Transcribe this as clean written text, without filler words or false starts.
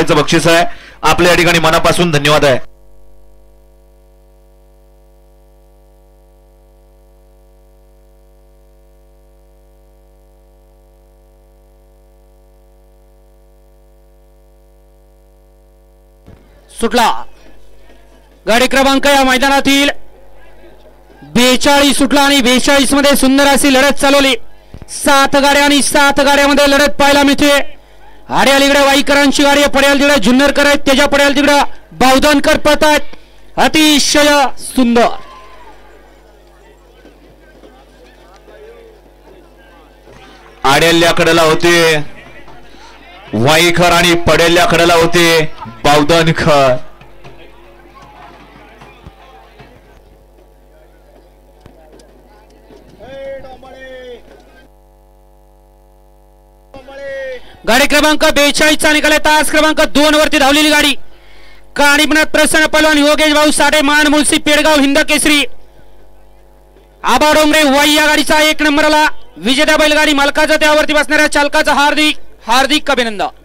रुपयाचं बक्षीस आहे. आपल्या या ठिकाणी मनापासून धन्यवाद आहे. सुटला गाडी क्रमांक या मैदानातील 42 सुटला आणि 42 मध्ये सुंदर अशी लढत चालवली. 7 गाड्या आणि 7 गाड्यामध्ये लढत पाहायला मिळते. आड्याल इकडे वाईकरांची गाडी पडेल तिकडे जुन्नरकर आहेत, त्याच्या पडेल तिकडे बावधनकर पळतात. अतिशय सुंदर आड्याल्या कडेला होते वाईकर आणि पडेल्या कडेला होते बावधनकर. गाडी क्रमांक 42 चा निकाल तास क्रमांक 2 वरती धावलेली गाडी काणीपणात प्रसन्न पलवान योगेश भाऊ साठे मान मुळशी पेडगाव हिंद केसरी आबा डोंगरे वाई या गाडीचा 1 नंबरला विजेता बैलगाडी मालकाचा त्यावरती बसणाऱ्या चालकाचा हार्दिक हार्दिक अभिनंदन.